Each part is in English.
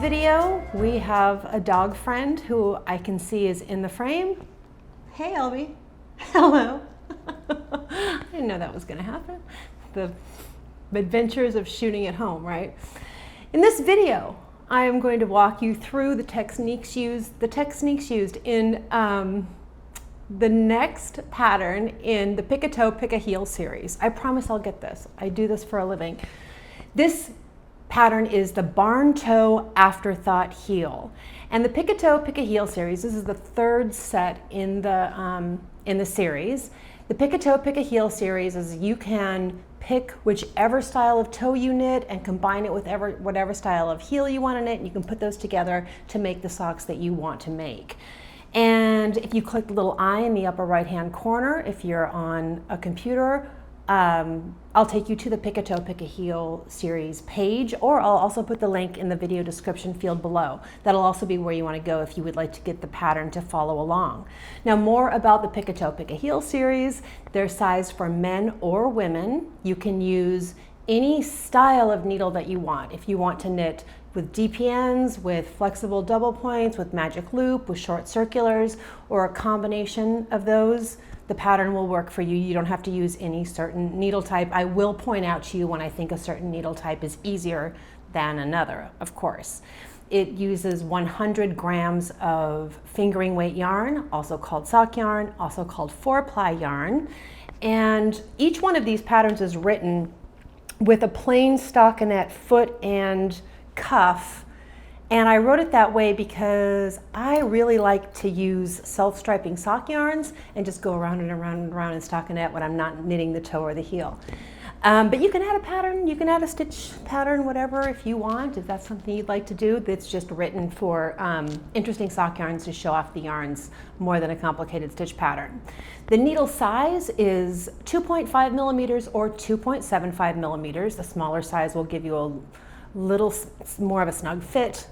video, we have a dog friend who I can see is in the frame. Hey, Elby. Hello. I didn't know that was going to happen. The adventures of shooting at home, right? In this video, I am going to walk you through the techniques used in the next pattern in the Pick a Toe, Pick a Heel series. I promise I'll get this. I do this for a living. This pattern is the Barn Toe Afterthought Heel. And the Pick a Toe, Pick a Heel series, this is the third set in the series. The Pick a Toe, Pick a Heel series is you can pick whichever style of toe you knit and combine it with whatever style of heel you want to knit, and you can put those together to make the socks that you want to make. And if you click the little eye in the upper right hand corner, if you're on a computer, I'll take you to the Pick a Toe, Pick a Heel series page, or I'll also put the link in the video description field below. That'll also be where you want to go if you would like to get the pattern to follow along. Now, more about the Pick a Toe, Pick a Heel series. They're sized for men or women. You can use any style of needle that you want. If you want to knit with DPNs, with flexible double points, with magic loop, with short circulars, or a combination of those, the pattern will work for you. You don't have to use any certain needle type. I will point out to you when I think a certain needle type is easier than another, of course. It uses 100 grams of fingering weight yarn, also called sock yarn, also called 4-ply yarn. And each one of these patterns is written with a plain stockinette foot and cuff. And I wrote it that way because I really like to use self-striping sock yarns and just go around and around and around in stockinette when I'm not knitting the toe or the heel. But you can add a pattern, you can add a stitch pattern, whatever, if you want, if that's something you'd like to do. That's just written for interesting sock yarns to show off the yarns more than a complicated stitch pattern. The needle size is 2.5 millimeters or 2.75 millimeters. The smaller size will give you a little more of a snug fit.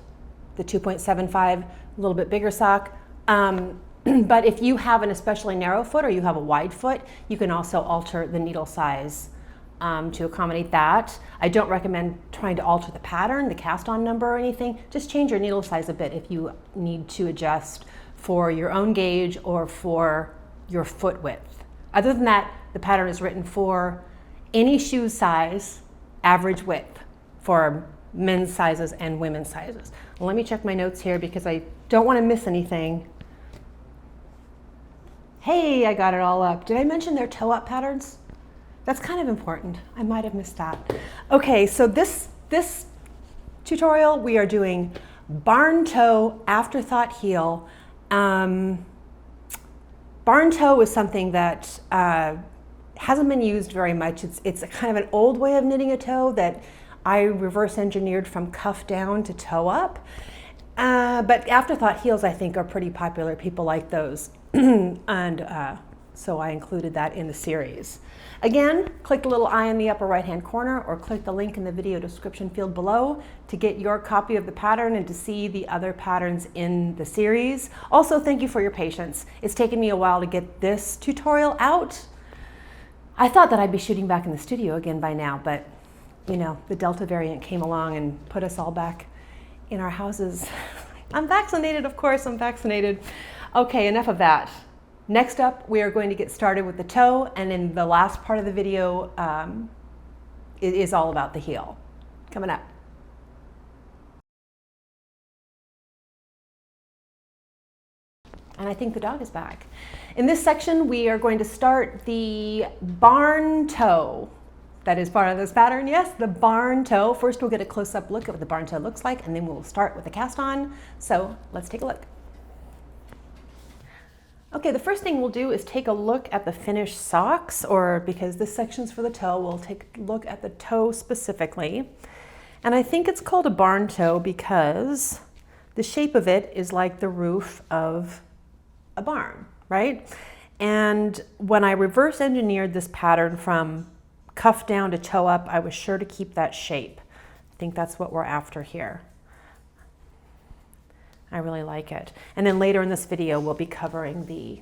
The 2.75, a little bit bigger sock. But if you have an especially narrow foot or you have a wide foot, you can also alter the needle size to accommodate that. I don't recommend trying to alter the pattern, the cast on number or anything. Just change your needle size a bit if you need to adjust for your own gauge or for your foot width. Other than that, the pattern is written for any shoe size, average width for men's sizes and women's sizes. Let me check my notes here because I don't want to miss anything. Hey, I got it all up. Did I mention their toe up patterns? That's kind of important. I might have missed that. Okay, so this tutorial, we are doing Barn Toe Afterthought Heel. Barn toe is something that hasn't been used very much. It's a kind of an old way of knitting a toe that I reverse engineered from cuff down to toe up. But Afterthought heels, I think, are pretty popular. People like those. And so I included that in the series. Again, click the little eye in the upper right-hand corner or click the link in the video description field below to get your copy of the pattern and to see the other patterns in the series. Also, thank you for your patience. It's taken me a while to get this tutorial out. I thought that I'd be shooting back in the studio again by now, but you know, the Delta variant came along and put us all back in our houses. I'm vaccinated, of course, I'm vaccinated. Okay, enough of that. Next up, we are going to get started with the toe, and in the last part of the video, it is all about the heel. Coming up. And I think the dog is back. In this section, we are going to start the barn toe. That is part of this pattern, yes, the barn toe. First, we'll get a close-up look at what the barn toe looks like, and then we'll start with the cast on. So let's take a look. Okay, the first thing we'll do is take a look at the finished socks, or because this section's for the toe, we'll take a look at the toe specifically. And I think it's called a barn toe because the shape of it is like the roof of a barn, right? And when I reverse engineered this pattern from cuff down to toe up, I was sure to keep that shape. I think that's what we're after here. I really like it. And then later in this video, we'll be covering the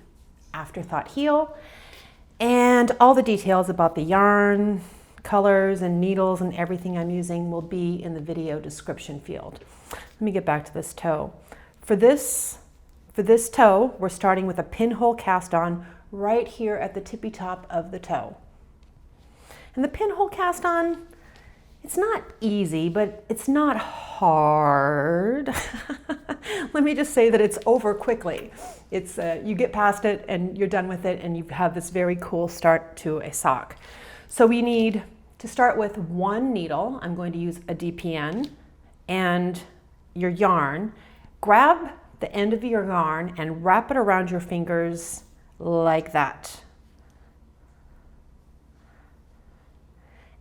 Afterthought heel and all the details about the yarn, colors and needles and everything I'm using will be in the video description field. Let me get back to this toe. For this toe, we're starting with a pinhole cast on right here at the tippy top of the toe. And the pinhole cast on, it's not easy, but it's not hard. Let me just say that it's over quickly. It's you get past it and you're done with it, and you have this very cool start to a sock. So we need to start with one needle. I'm going to use a DPN and your yarn. Grab the end of your yarn and wrap it around your fingers like that.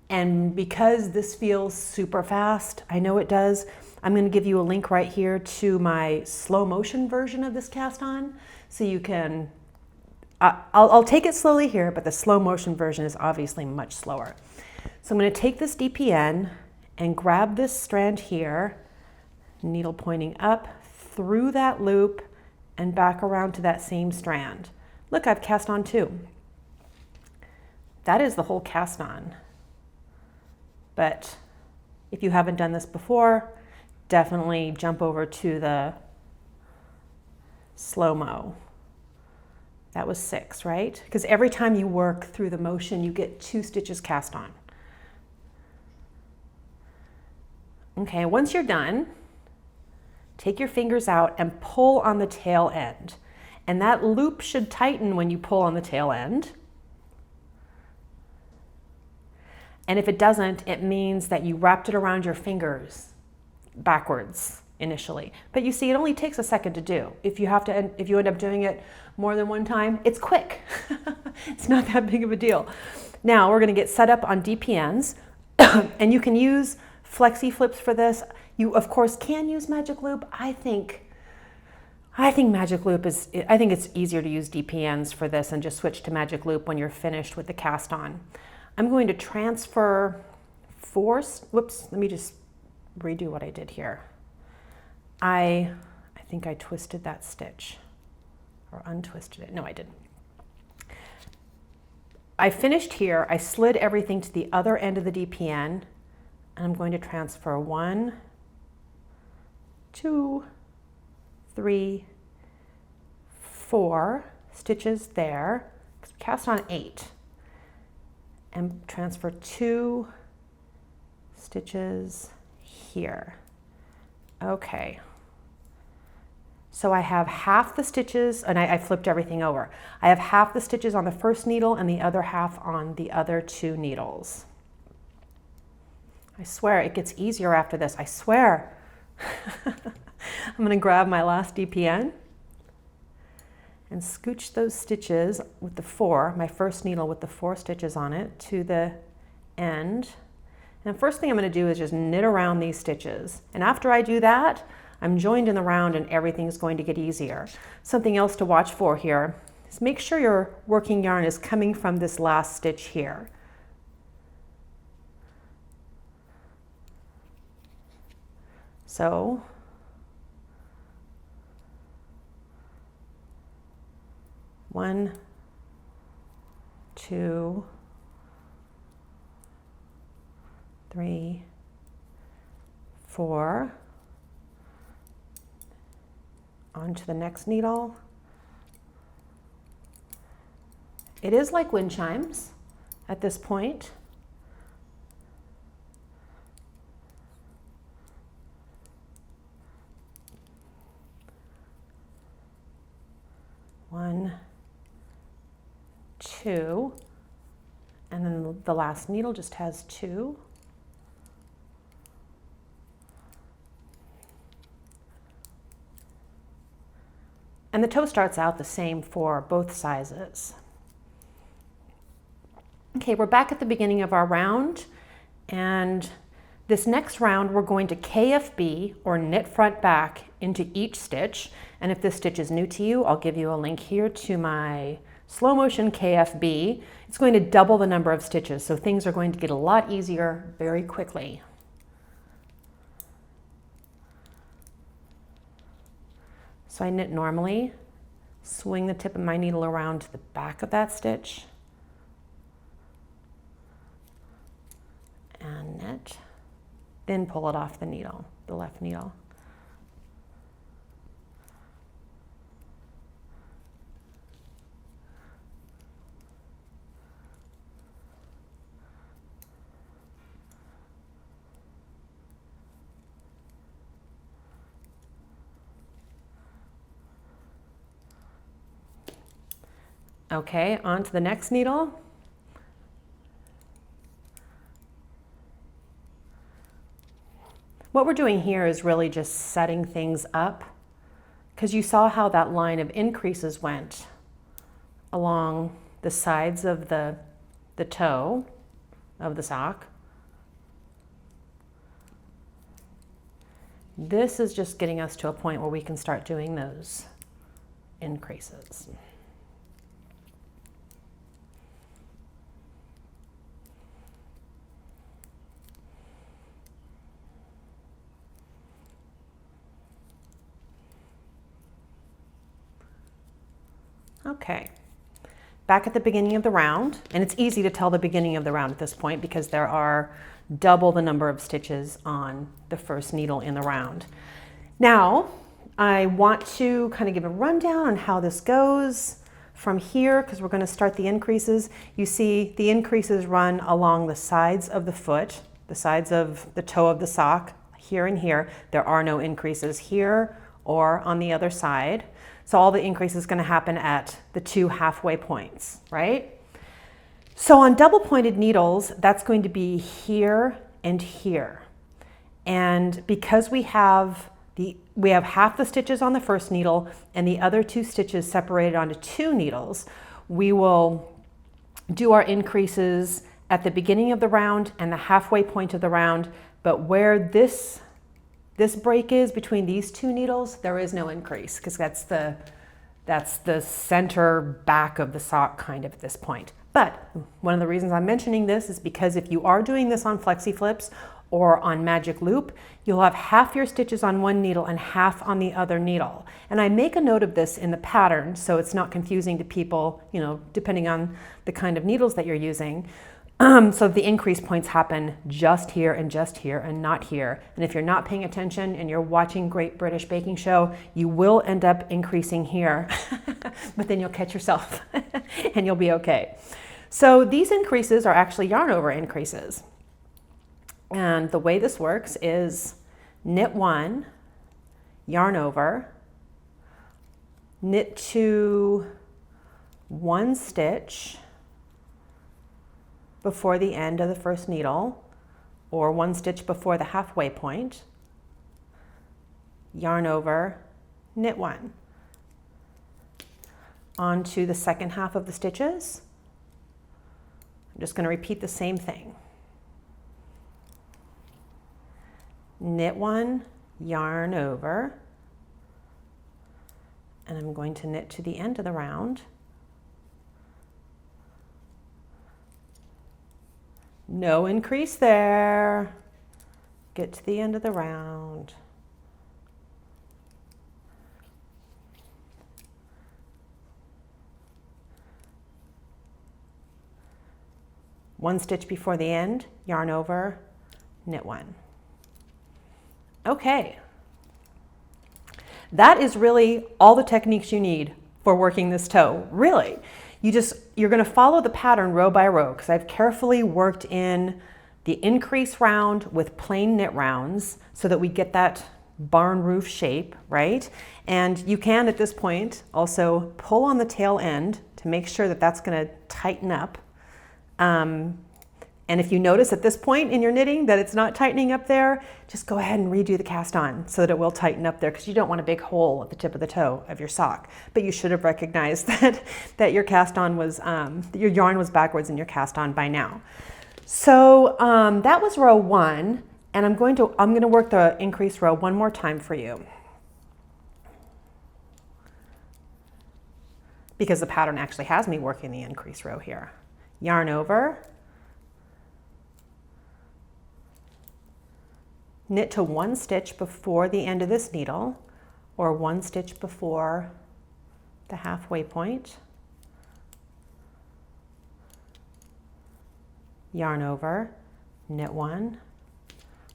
And because this feels super fast, I know it does, I'm going to give you a link right here to my slow motion version of this cast on. So you can, I'll take it slowly here, but the slow motion version is obviously much slower. So I'm going to take this DPN and grab this strand here, needle pointing up through that loop and back around to that same strand. Look, I've cast on two. That is the whole cast on. But if you haven't done this before, definitely jump over to the slow-mo. That was 6, right? Because every time you work through the motion, you get 2 stitches cast on. Okay, once you're done, take your fingers out and pull on the tail end. And that loop should tighten when you pull on the tail end. And if it doesn't, it means that you wrapped it around your fingers backwards initially. But you see, it only takes a second to do. If you end up doing it more than one time, it's quick. It's not that big of a deal. Now we're going to get set up on DPNs, and you can use flexi flips for this. You of course can use magic loop. I think magic loop is, I think it's easier to use DPNs for this and just switch to magic loop when you're finished with the cast on. I'm going to transfer 4, whoops, let me just redo what I did here. I think I twisted that stitch or untwisted it. No, I didn't. I finished here. I slid everything to the other end of the DPN, and I'm going to transfer 1, 2, 3, 4 stitches there. Cast on 8. And transfer 2 stitches here. Okay. So I have half the stitches, and I flipped everything over. I have half the stitches on the first needle and the other half on the other 2 needles. I swear it gets easier after this. I swear. I'm going to grab my last DPN and scooch those stitches with the 4, my first needle with the 4 stitches on it, to the end. And the first thing I'm going to do is just knit around these stitches. And after I do that, I'm joined in the round and everything's going to get easier. Something else to watch for here is make sure your working yarn is coming from this last stitch here. So, one, 2, 3, 4, onto the next needle. It is like wind chimes at this point. One, 2, and then the last needle just has 2. And the toe starts out the same for both sizes. Okay, we're back at the beginning of our round, and this next round we're going to KFB, or knit front back, into each stitch. And if this stitch is new to you, I'll give you a link here to my slow motion KFB. It's going to double the number of stitches, so things are going to get a lot easier very quickly. So I knit normally, swing the tip of my needle around to the back of that stitch, and knit, then pull it off the needle, the left needle. Okay, on to the next needle. What we're doing here is really just setting things up, because you saw how that line of increases went along the sides of the toe of the sock. This is just getting us to a point where we can start doing those increases. Okay, back at the beginning of the round, and it's easy to tell the beginning of the round at this point because there are double the number of stitches on the first needle in the round. Now, I want to kind of give a rundown on how this goes from here, because we're going to start the increases. You see the increases run along the sides of the foot, the sides of the toe of the sock, here and here. There are no increases here or on the other side. So all the increase is going to happen at the two halfway points, right? So on double pointed needles, that's going to be here and here. And because we have half the stitches on the first needle and the other two stitches separated onto two needles, we will do our increases at the beginning of the round and the halfway point of the round. But where this break is between these two needles, there is no increase, because that's the center back of the sock kind of at this point. But one of the reasons I'm mentioning this is because if you are doing this on flexi flips or on magic loop, you'll have half your stitches on one needle and half on the other needle. And I make a note of this in the pattern so it's not confusing to people, depending on the kind of needles that you're using. So the increase points happen just here and not here. And if you're not paying attention and you're watching Great British Baking Show, you will end up increasing here, but then you'll catch yourself and you'll be okay. So these increases are actually yarn over increases. And the way this works is knit one, yarn over, knit to one stitch before the end of the first needle, or one stitch before the halfway point, yarn over, knit one. Onto the second half of the stitches. I'm just going to repeat the same thing. Knit one, yarn over, and I'm going to knit to the end of the round. No increase there. Get to the end of the round. One stitch before the end, yarn over, knit one. Okay. That is really all the techniques you need for working this toe, really. You're going to follow the pattern row by row, because I've carefully worked in the increase round with plain knit rounds so that we get that barn roof shape, right? And you can at this point also pull on the tail end to make sure that that's going to tighten up. And if you notice at this point in your knitting that it's not tightening up there, just go ahead and redo the cast on so that it will tighten up there, because you don't want a big hole at the tip of the toe of your sock. But you should have recognized that your cast on was, your yarn was backwards in your cast on by now. So that was row one, and I'm going to work the increase row one more time for you, because the pattern actually has me working the increase row here. Yarn over, knit to one stitch before the end of this needle, or one stitch before the halfway point, yarn over, knit one.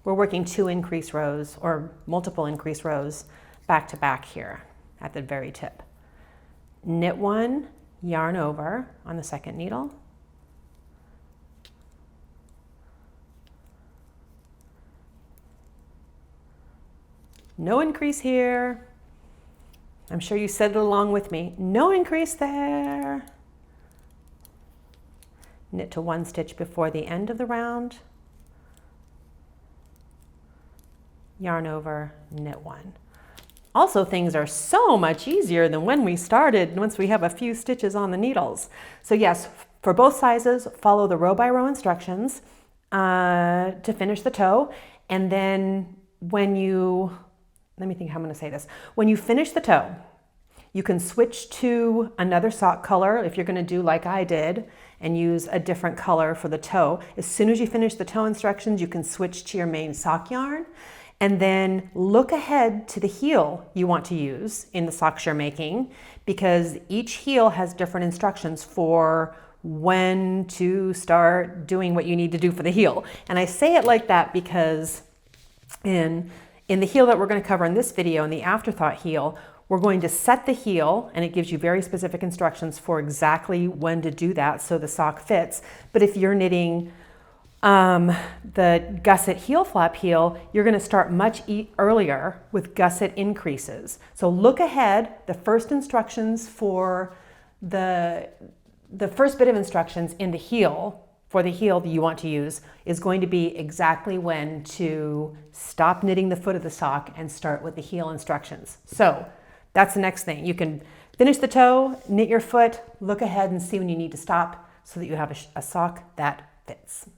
We're working two increase rows or multiple increase rows back to back here at the very tip. Knit one, yarn over on the second needle, no increase here. I'm sure you said it along with me. No increase there. knit to one stitch before the end of the round, yarn over, knit one. Also, things are so much easier than when we started once we have a few stitches on the needles. So yes, for both sizes, follow the row by row instructions to finish the toe. And then when you, let me think how I'm going to say this. When you finish the toe, you can switch to another sock color if you're going to do like I did and use a different color for the toe. As soon as you finish the toe instructions, you can switch to your main sock yarn. And then look ahead to the heel you want to use in the socks you're making, because each heel has different instructions for when to start doing what you need to do for the heel. And I say it like that because in the heel that we're going to cover in this video, in the Afterthought heel, we're going to set the heel, and it gives you very specific instructions for exactly when to do that so the sock fits. But if you're knitting the gusset heel flap heel, you're going to start much earlier with gusset increases. So look ahead. The first instructions for the first bit of instructions in the heel, for the heel that you want to use, is going to be exactly when to stop knitting the foot of the sock and start with the heel instructions. So that's the next thing. You can finish the toe, knit your foot, look ahead and see when you need to stop so that you have a sock that fits.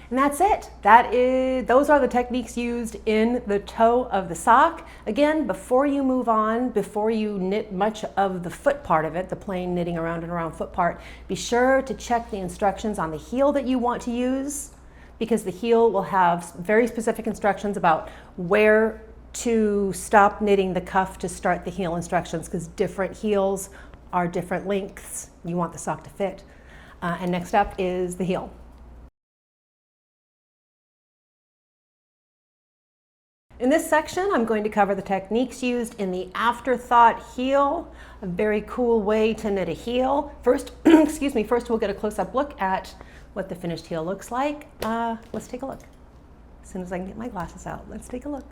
And that's it. Those are the techniques used in the toe of the sock. Again, before you move on, before you knit much of the foot part of it, the plain knitting around and around foot part, be sure to check the instructions on the heel that you want to use, because the heel will have very specific instructions about where to stop knitting the cuff to start the heel instructions, because different heels are different lengths. You want the sock to fit. And next up is the heel. In this section, I'm going to cover the techniques used in the Afterthought heel, a very cool way to knit a heel. First, excuse me, first we'll get a close-up look at what the finished heel looks like. Let's take a look. As soon as I can get my glasses out, let's take a look.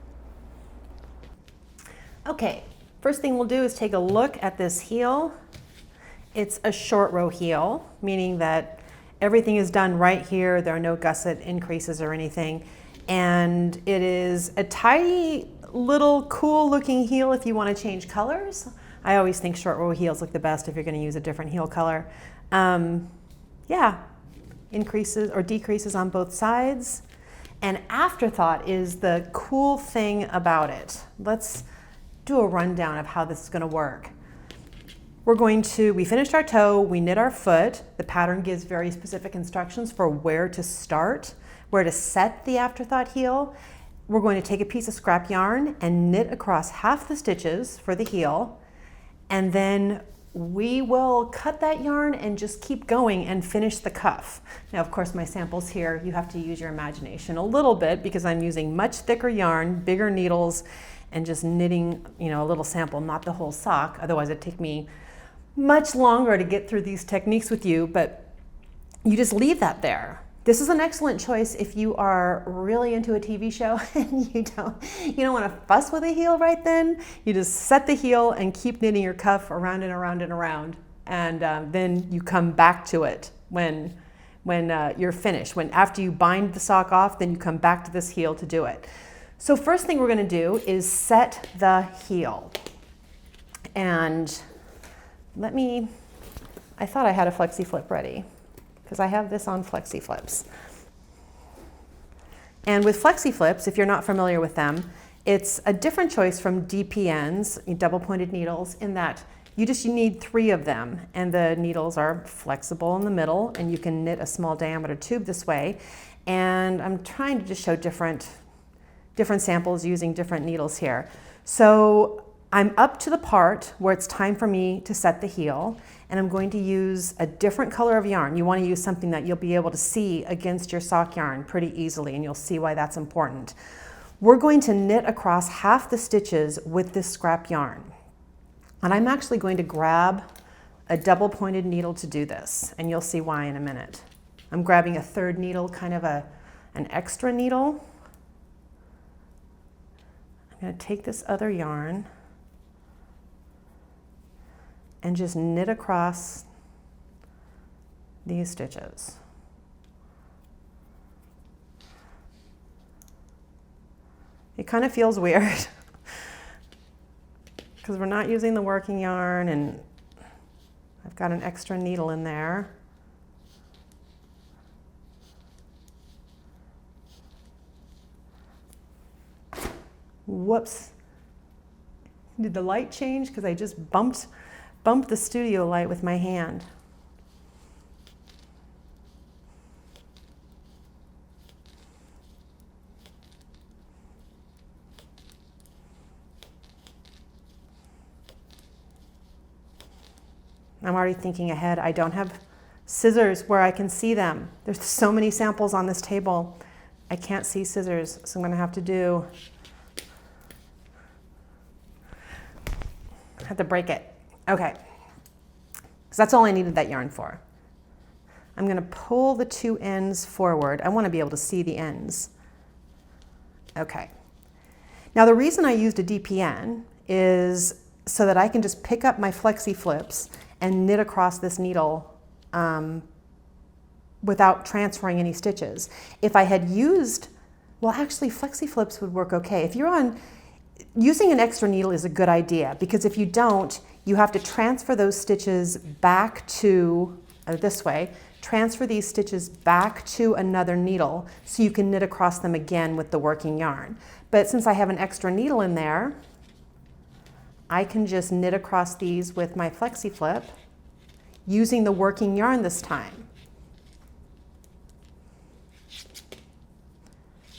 Okay, first thing we'll do is take a look at this heel. It's a short row heel, meaning that everything is done right here. There are no gusset increases or anything. And it is a tidy little cool looking heel if you want to change colors. I always think short row heels look the best if you're going to use a different heel color. Yeah, increases or decreases on both sides. And Afterthought is the cool thing about it. Let's do a rundown of how this is going to work. We finished our toe, we knit our foot. The pattern gives very specific instructions for where to start, where to set the Afterthought heel. We're going to take a piece of scrap yarn and knit across half the stitches for the heel, and then we will cut that yarn and just keep going and finish the cuff. Now, of course, my samples here, you have to use your imagination a little bit because I'm using much thicker yarn, bigger needles, and just knitting, a little sample, not the whole sock. Otherwise, it'd take me much longer to get through these techniques with you, but you just leave that there. This is an excellent choice if you are really into a TV show and you don't want to fuss with a heel right then. You just set the heel and keep knitting your cuff around and around and around, and then you come back to it when you're finished. After you bind the sock off, then you come back to this heel to do it. So first thing we're going to do is set the heel. And I thought I had a flexi flip ready, because I have this on flexi flips. And with flexi flips, if you're not familiar with them, it's a different choice from DPNs, double pointed needles, in that you need 3 of them, and the needles are flexible in the middle, and you can knit a small diameter tube this way. And I'm trying to just show different samples using different needles here. So I'm up to the part where it's time for me to set the heel, and I'm going to use a different color of yarn. You want to use something that you'll be able to see against your sock yarn pretty easily, and you'll see why that's important. We're going to knit across half the stitches with this scrap yarn. And I'm actually going to grab a double pointed needle to do this, and you'll see why in a minute. I'm grabbing a 3rd needle, kind of an extra needle. I'm going to take this other yarn and just knit across these stitches. It kind of feels weird because we're not using the working yarn, and I've got an extra needle in there. Whoops. Did the light change? Because I just bumped the studio light with my hand. I'm already thinking ahead. I don't have scissors where I can see them. There's so many samples on this table. I can't see scissors, so I'm going to have to break it. Okay, because that's all I needed that yarn for. I'm going to pull the two ends forward. I want to be able to see the ends. Okay. Now the reason I used a DPN is so that I can just pick up my flexi flips and knit across this needle without transferring any stitches. If I had used, well, actually flexi flips would work okay. If you're on, using an extra needle is a good idea, because if you don't, you have to transfer those stitches back to, this way, transfer these stitches back to another needle so you can knit across them again with the working yarn. But since I have an extra needle in there, I can just knit across these with my flexi flip using the working yarn this time.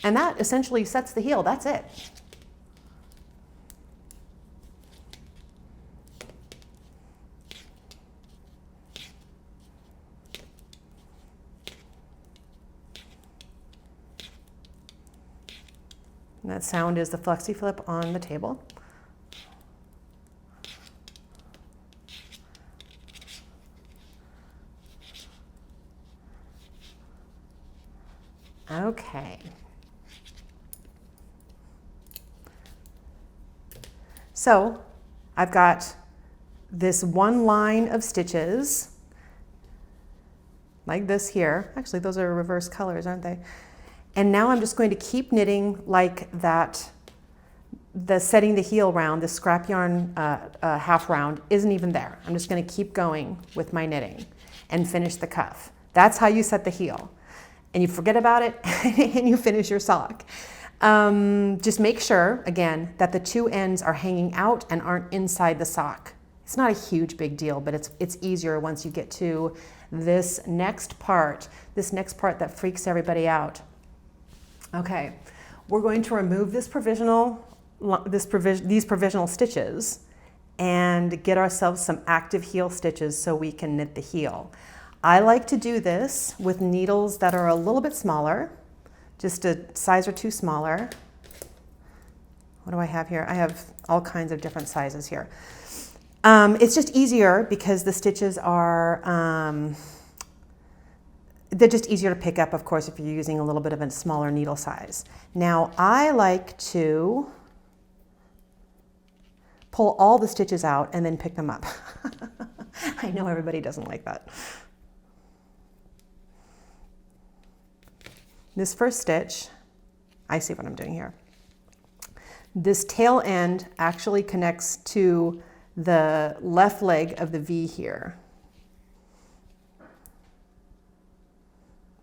And that essentially sets the heel. That's it. And that sound is the flexi flip on the table. Okay. So I've got this one line of stitches like this here. Actually, those are reverse colors, aren't they? And now I'm just going to keep knitting like that. The setting the heel round, the scrap yarn half round isn't even there. I'm just going to keep going with my knitting and finish the cuff. That's how you set the heel. And you forget about it and you finish your sock. Just make sure, again, that the two ends are hanging out and aren't inside the sock. It's not a huge big deal, but it's easier once you get to this next part that freaks everybody out. Okay, we're going to remove these provisional stitches and get ourselves some active heel stitches so we can knit the heel. I like to do this with needles that are a little bit smaller, just a size or two smaller. What do I have here? I have all kinds of different sizes here. It's just easier because the stitches are, they're just easier to pick up, of course, if you're using a little bit of a smaller needle size. Now, I like to pull all the stitches out and then pick them up. I know everybody doesn't like that. This first stitch, I see what I'm doing here. This tail end actually connects to the left leg of the V here.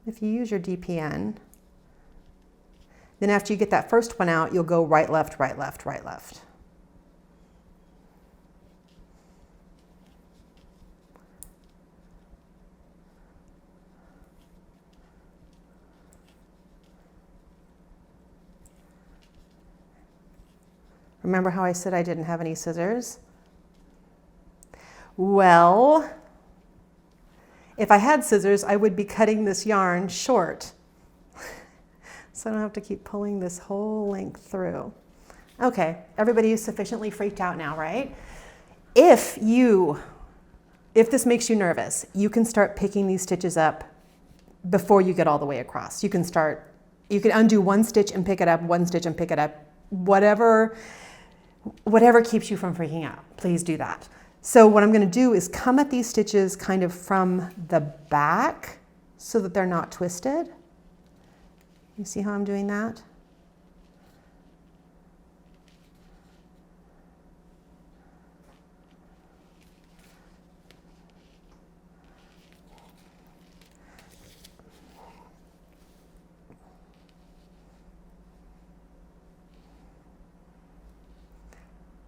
If you use your DPN, then after you get that first one out, you'll go right, left, right, left, right, left. Remember how I said I didn't have any scissors? Well, if I had scissors, I would be cutting this yarn short. So I don't have to keep pulling this whole length through. Okay, everybody is sufficiently freaked out now, right? If this makes you nervous, you can start picking these stitches up before you get all the way across. You can undo one stitch and pick it up, one stitch and pick it up, whatever keeps you from freaking out, please do that. So what I'm going to do is come at these stitches kind of from the back so that they're not twisted. You see how I'm doing that?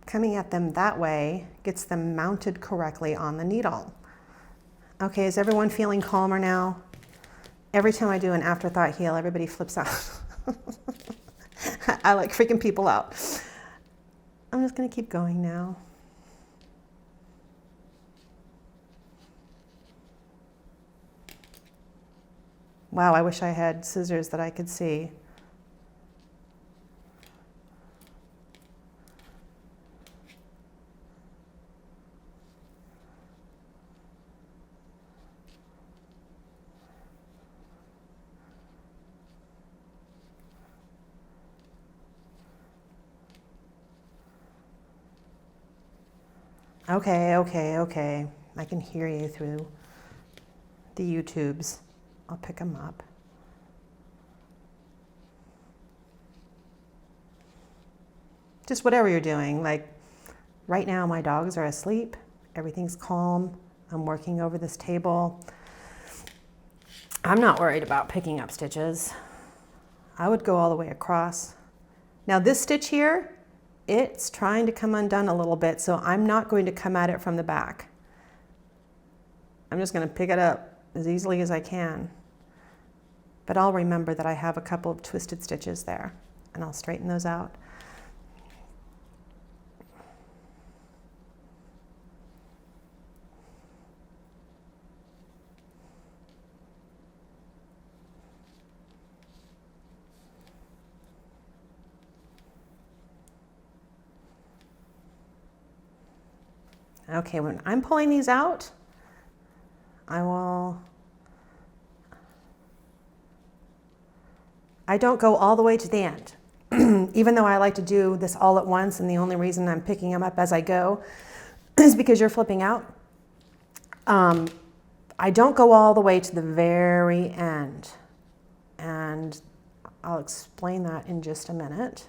Coming at them that way gets them mounted correctly on the needle. Okay, is everyone feeling calmer now? Every time I do an afterthought heel, everybody flips out. I like freaking people out. I'm just gonna keep going now. Wow, I wish I had scissors that I could see. Okay. I can hear you through the YouTubes. I'll pick them up. Just whatever you're doing. Like right now my dogs are asleep. Everything's calm. I'm working over this table. I'm not worried about picking up stitches. I would go all the way across. Now this stitch here, it's trying to come undone a little bit, so I'm not going to come at it from the back. I'm just going to pick it up as easily as I can. But I'll remember that I have a couple of twisted stitches there, and I'll straighten those out. Okay, when I'm pulling these out, I don't go all the way to the end. Even though I like to do this all at once, and the only reason I'm picking them up as I go is because you're flipping out. I don't go all the way to the very end. And I'll explain that in just a minute.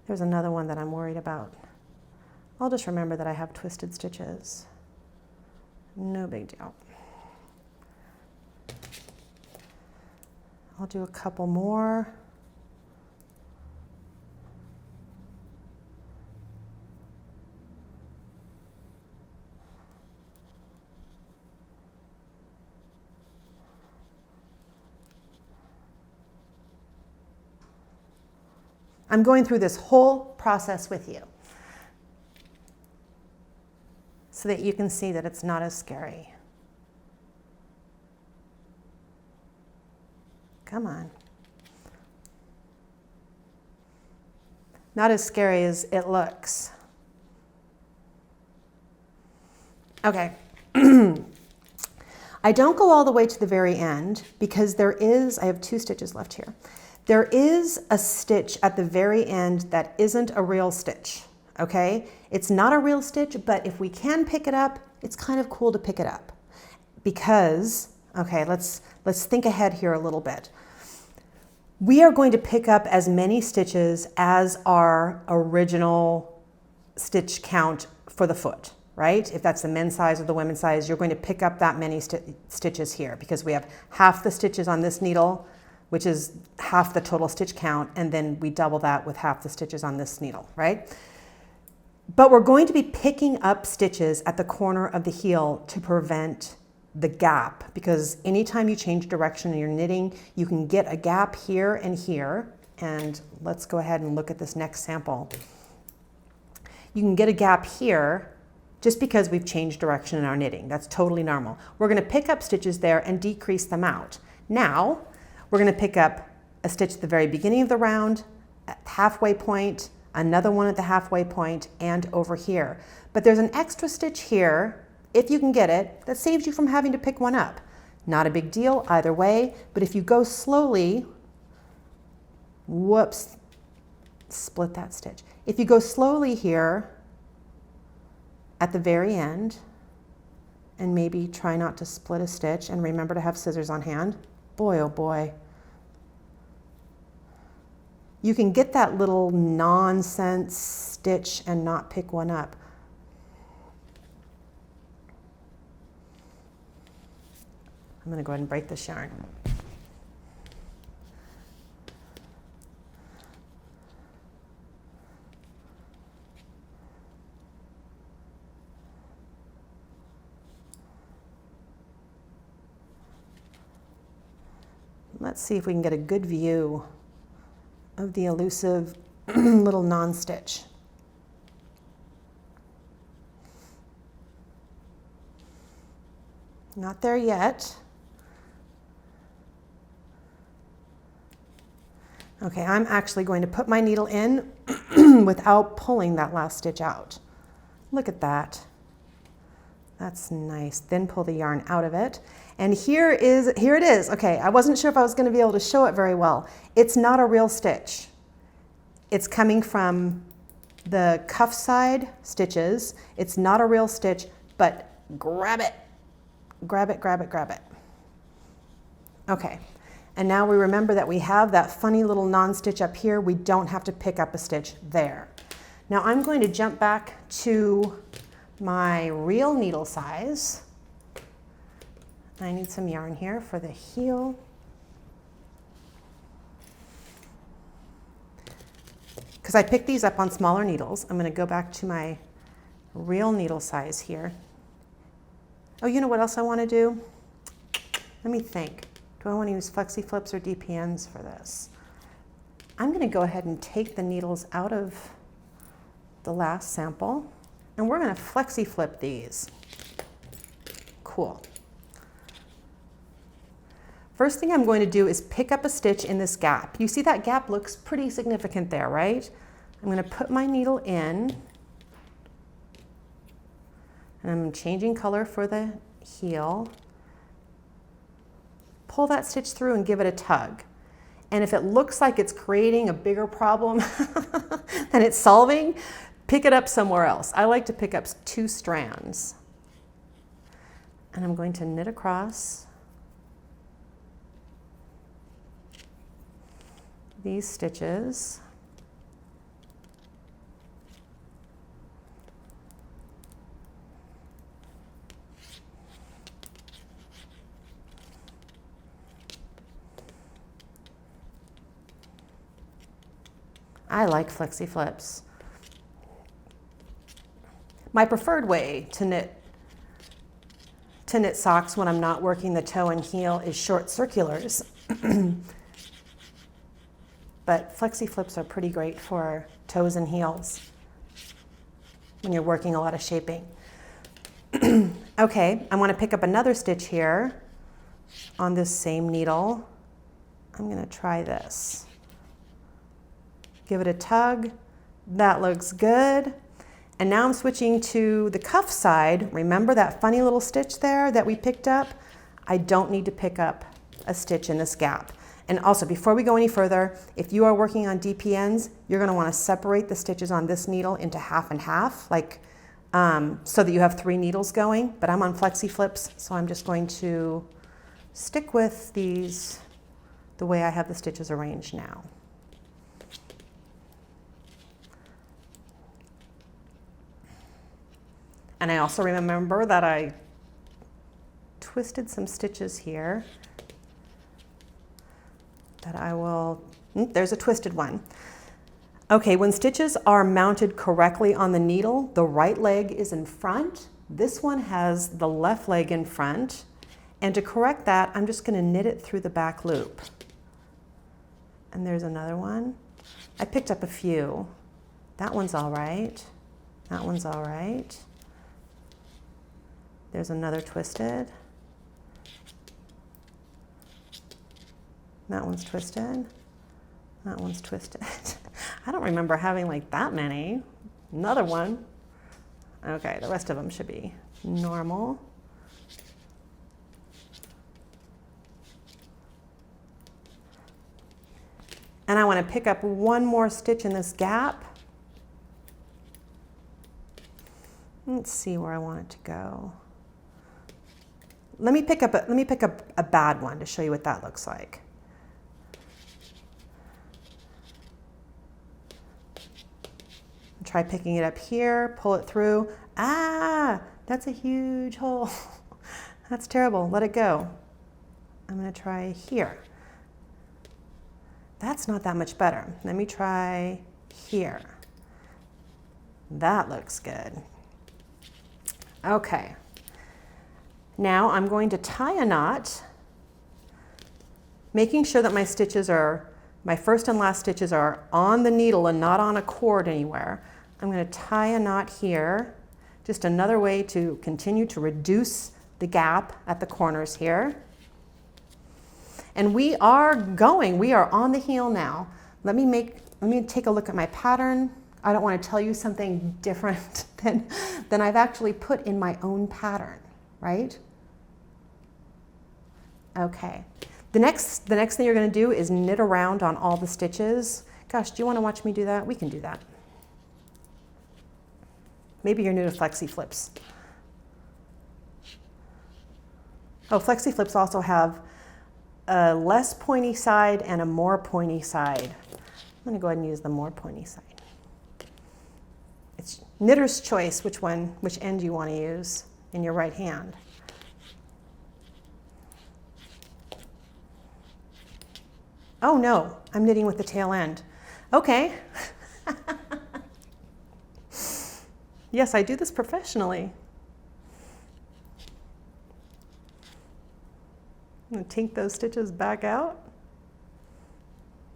There's another one that I'm worried about. I'll just remember that I have twisted stitches. No big deal. I'll do a couple more. I'm going through this whole process with you so that you can see that it's not as scary. Come on. Not as scary as it looks. Okay. I don't go all the way to the very end because I have 2 stitches left here. There is a stitch at the very end that isn't a real stitch, okay? It's not a real stitch, but if we can pick it up, it's kind of cool to pick it up because, okay, let's think ahead here a little bit. We are going to pick up as many stitches as our original stitch count for the foot, right? If that's the men's size or the women's size, you're going to pick up that many stitches here because we have half the stitches on this needle, which is half the total stitch count, and then we double that with half the stitches on this needle, right? But we're going to be picking up stitches at the corner of the heel to prevent the gap, because anytime you change direction in your knitting, you can get a gap here and here, and let's go ahead and look at this next sample. You can get a gap here just because we've changed direction in our knitting. That's totally normal. We're gonna pick up stitches there and decrease them out. Now, we're going to pick up a stitch at the very beginning of the round, at halfway point, another one at the halfway point, and over here. But there's an extra stitch here, if you can get it, that saves you from having to pick one up. Not a big deal either way, but if you go slowly, whoops, split that stitch. If you go slowly here at the very end, and maybe try not to split a stitch, and remember to have scissors on hand. Boy, oh boy. You can get that little nonsense stitch and not pick one up. I'm gonna go ahead and break this yarn. Let's see if we can get a good view of the elusive little non-stitch. Not there yet. Okay, I'm actually going to put my needle in without pulling that last stitch out. Look at that. That's nice. Then pull the yarn out of it. And here it is. Okay, I wasn't sure if I was going to be able to show it very well. It's not a real stitch. It's coming from the cuff side stitches. It's not a real stitch, but grab it. Grab it, grab it, grab it. Okay, and now we remember that we have that funny little non-stitch up here. We don't have to pick up a stitch there. Now I'm going to jump back to my real needle size. I need some yarn here for the heel. Because I picked these up on smaller needles, I'm going to go back to my real needle size here. Oh, you know what else I want to do? Let me think. Do I want to use flexi flips or DPNs for this? I'm going to go ahead and take the needles out of the last sample, and we're going to flexi flip these. Cool. First thing I'm going to do is pick up a stitch in this gap. You see that gap looks pretty significant there, right? I'm going to put my needle in, and I'm changing color for the heel. Pull that stitch through and give it a tug. And if it looks like it's creating a bigger problem than it's solving, pick it up somewhere else. I like to pick up 2 strands. And I'm going to knit across these stitches. I like flexi flips. My preferred way to knit socks when I'm not working the toe and heel is short circulars. But flexi flips are pretty great for toes and heels when you're working a lot of shaping. Okay, I want to pick up another stitch here on this same needle. I'm going to try this. Give it a tug. That looks good. And now I'm switching to the cuff side. Remember that funny little stitch there that we picked up? I don't need to pick up a stitch in this gap. And also, before we go any further, if you are working on DPNs, you're going to want to separate the stitches on this needle into half and half, like so that you have 3 needles going. But I'm on flexi flips, so I'm just going to stick with these the way I have the stitches arranged now. And I also remember that I twisted some stitches here that I will, there's a twisted one. Okay, when stitches are mounted correctly on the needle, the right leg is in front. This one has the left leg in front. And to correct that, I'm just going to knit it through the back loop. And there's another one. I picked up a few. That one's all right. That one's all right. There's another twisted. That one's twisted. That one's twisted. I don't remember having like that many. Another one. Okay, the rest of them should be normal. And I want to pick up one more stitch in this gap. Let's see where I want it to go. Let me pick up a bad one to show you what that looks like. Try picking it up here, pull it through. Ah, that's a huge hole. That's terrible. Let it go. I'm going to try here. That's not that much better. Let me try here. That looks good. Okay. Now I'm going to tie a knot, making sure that my first and last stitches are on the needle and not on a cord anywhere. I'm going to tie a knot here, just another way to continue to reduce the gap at the corners here. And we are on the heel now. Let me take a look at my pattern. I don't want to tell you something different than I've actually put in my own pattern, right? Okay. The next thing you're going to do is knit around on all the stitches. Gosh, do you want to watch me do that? We can do that. Maybe you're new to flexi flips. Oh, flexi flips also have a less pointy side and a more pointy side. I'm going to go ahead and use the more pointy side. It's knitter's choice which end you want to use in your right hand. Oh no, I'm knitting with the tail end. Okay. Yes, I do this professionally. I'm going to take those stitches back out.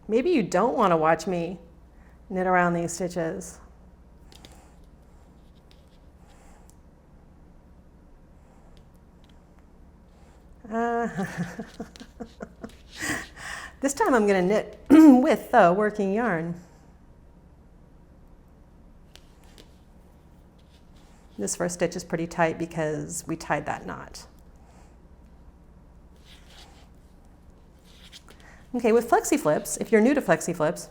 Maybe you don't want to watch me knit around these stitches. This time I'm going to knit with the working yarn. This first stitch is pretty tight because we tied that knot. Okay, with flexi flips, if you're new to flexi flips,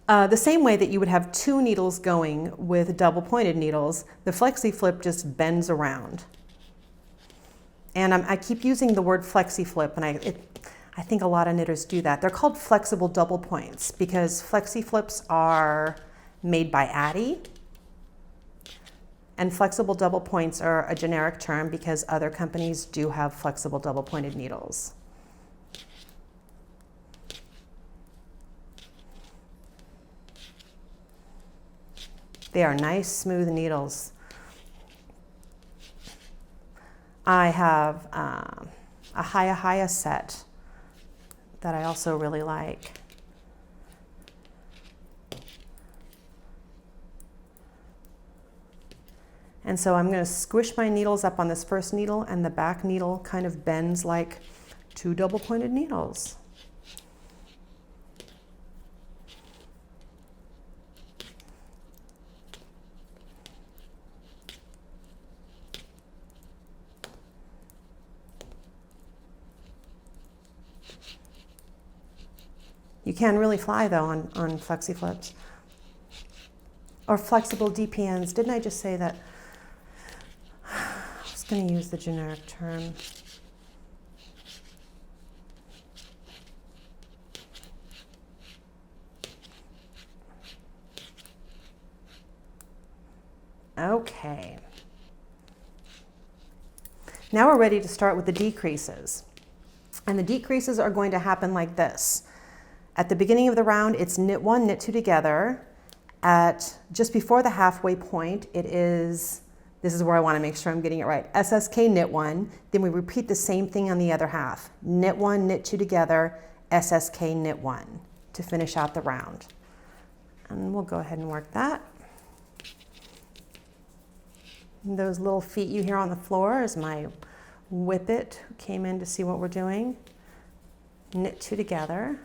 the same way that you would have two needles going with double pointed needles, the flexi flip just bends around. And I keep using the word flexi flip, and I think a lot of knitters do that. They're called flexible double points because flexi flips are made by Addi, and flexible double points are a generic term because other companies do have flexible double pointed needles. They are nice, smooth needles. I have a Haya set that I also really like. And so I'm going to squish my needles up on this first needle, and the back needle kind of bends like two double pointed needles. You can really fly though on flexi flips. Or flexible DPNs. Didn't I just say that? I was going to use the generic term. Okay. Now we're ready to start with the decreases. And the decreases are going to happen like this. At the beginning of the round, it's knit one, knit two together. At just before the halfway point, this is where I want to make sure I'm getting it right. SSK knit one, then we repeat the same thing on the other half. Knit one, knit two together, SSK knit one to finish out the round. And we'll go ahead and work that. And those little feet you hear on the floor is my whippet who came in to see what we're doing. Knit two together.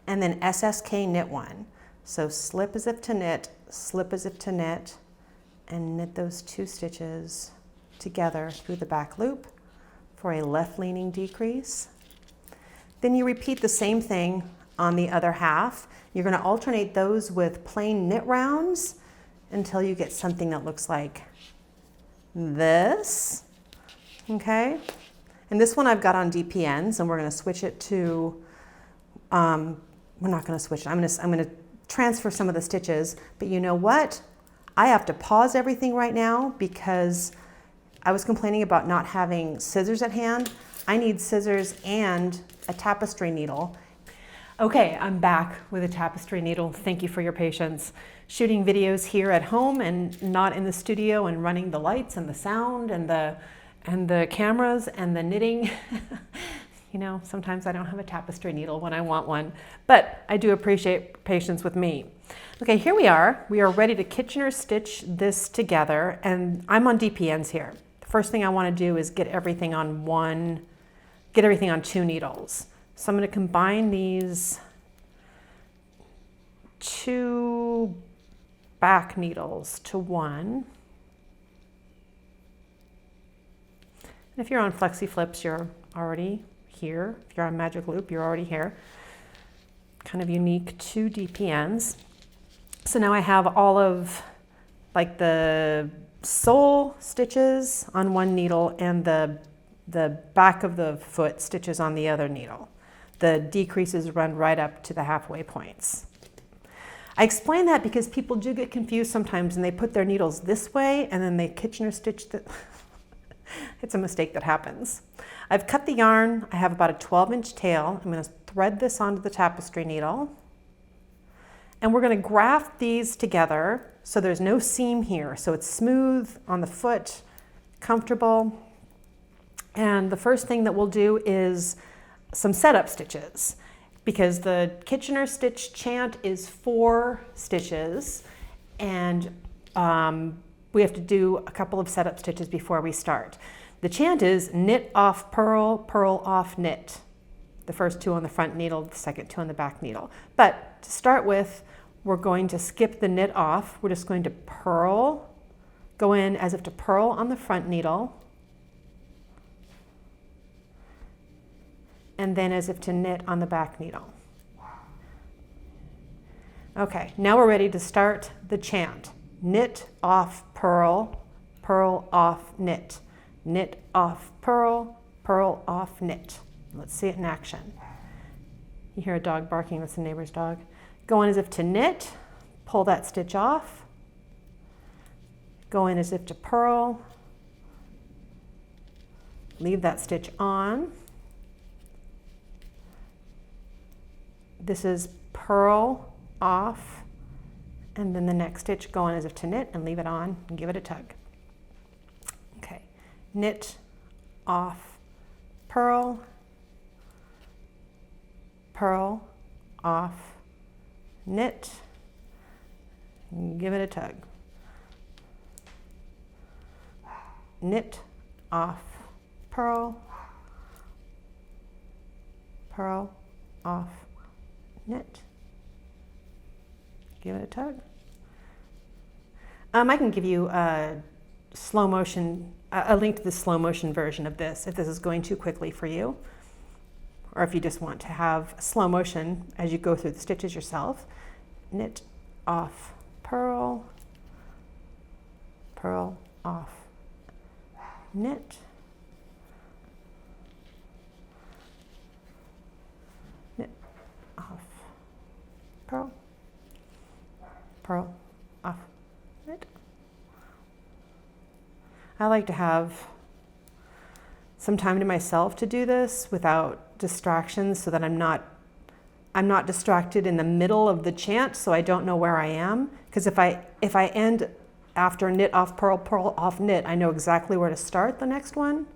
and then SSK knit 1. So slip as if to knit, slip as if to knit, and knit those 2 stitches together through the back loop for a left leaning decrease. Then you repeat the same thing on the other half. You're going to alternate those with plain knit rounds until you get something that looks like this. Okay, and this one I've got on DPNs, and we're going to switch it to, we're not going to switch it. I'm going to transfer some of the stitches, but you know what? I have to pause everything right now because I was complaining about not having scissors at hand. I need scissors and a tapestry needle. Okay, I'm back with a tapestry needle. Thank you for your patience. Shooting videos here at home and not in the studio, and running the lights and the sound and the cameras and the knitting. You know, sometimes I don't have a tapestry needle when I want one, but I do appreciate patience with me. Okay, here we are. We are ready to Kitchener stitch this together, and I'm on DPNs here. The first thing I want to do is get everything on 2 needles. So I'm going to combine these 2 back needles to 1. And if you're on Flexi Flips, you're already here. If you're on Magic Loop, you're already here. Kind of unique to DPNs. So now I have all of like the sole stitches on 1 needle and the back of the foot stitches on the other needle. The decreases run right up to the halfway points. I explain that because people do get confused sometimes and they put their needles this way and then they Kitchener stitch It's a mistake that happens. I've cut the yarn. I have about a 12-inch tail. I'm going to thread this onto the tapestry needle. And we're going to graft these together so there's no seam here. So it's smooth on the foot, comfortable. And the first thing that we'll do is some setup stitches, because the Kitchener stitch chant is 4 stitches, and we have to do a couple of setup stitches before we start. The chant is knit off purl, purl off knit. The first 2 on the front needle, the second 2 on the back needle. But to start with, we're going to skip the knit off. We're just going to purl, go in as if to purl on the front needle, and then as if to knit on the back needle. Okay, now we're ready to start the chant. Knit off purl, purl off knit. Knit off purl, purl off knit. Let's see it in action. You hear a dog barking, that's the neighbor's dog. Go in as if to knit, pull that stitch off. Go in as if to purl, leave that stitch on. This is purl off, and then the next stitch, go in as if to knit and leave it on and give it a tug. Okay, knit off purl, purl off knit, and give it a tug. Knit off purl, purl off knit, give it a tug. I can give you a slow motion, a link to the slow motion version of this if this is going too quickly for you, or if you just want to have slow motion as you go through the stitches yourself. Knit off purl, purl off knit, knit off purl, purl off knit. I like to have some time to myself to do this without distractions, so that I'm not distracted in the middle of the chant, so I don't know where I am. Because if I end after knit off purl, purl off knit, I know exactly where to start the next one.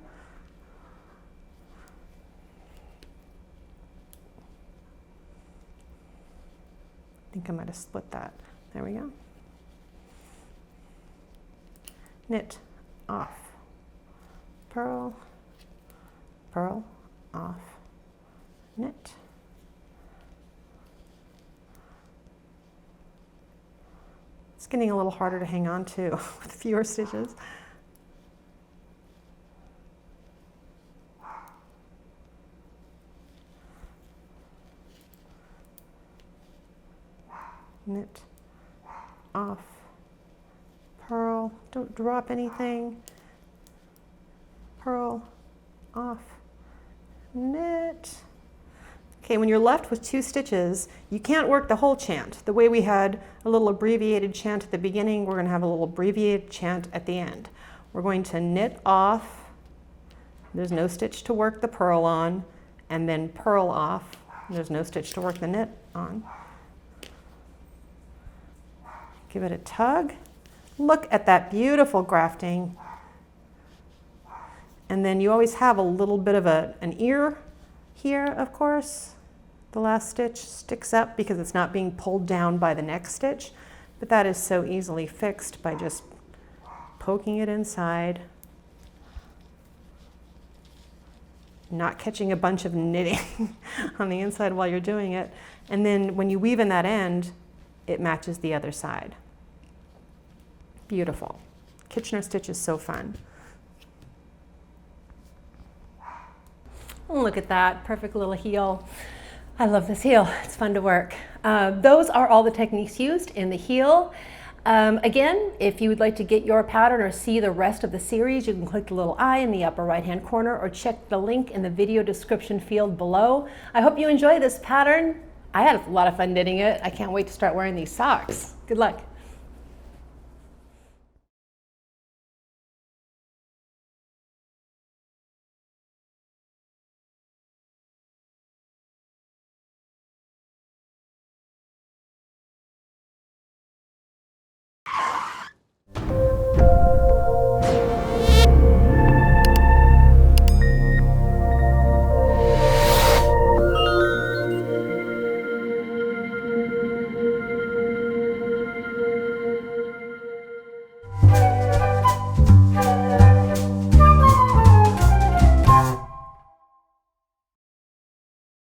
I think I might have split that. There we go. Knit off purl, purl off knit, getting a little harder to hang on to with fewer stitches. Knit off, purl, don't drop anything, purl, off, knit. Okay, when you're left with 2 stitches, you can't work the whole chant. The way we had a little abbreviated chant at the beginning, we're going to have a little abbreviated chant at the end. We're going to knit off, there's no stitch to work the purl on, and then purl off, there's no stitch to work the knit on. Give it a tug. Look at that beautiful grafting. And then you always have a little bit of an ear here, of course. The last stitch sticks up because it's not being pulled down by the next stitch, but that is so easily fixed by just poking it inside, not catching a bunch of knitting on the inside while you're doing it. And then when you weave in that end, it matches the other side. Beautiful. Kitchener stitch is so fun. Look at that, perfect little heel. I love this heel, it's fun to work. Those are all the techniques used in the heel. Again, if you would like to get your pattern or see the rest of the series, you can click the little eye in the upper right hand corner or check the link in the video description field below. I hope you enjoy this pattern. I had a lot of fun knitting it. I can't wait to start wearing these socks. Good luck.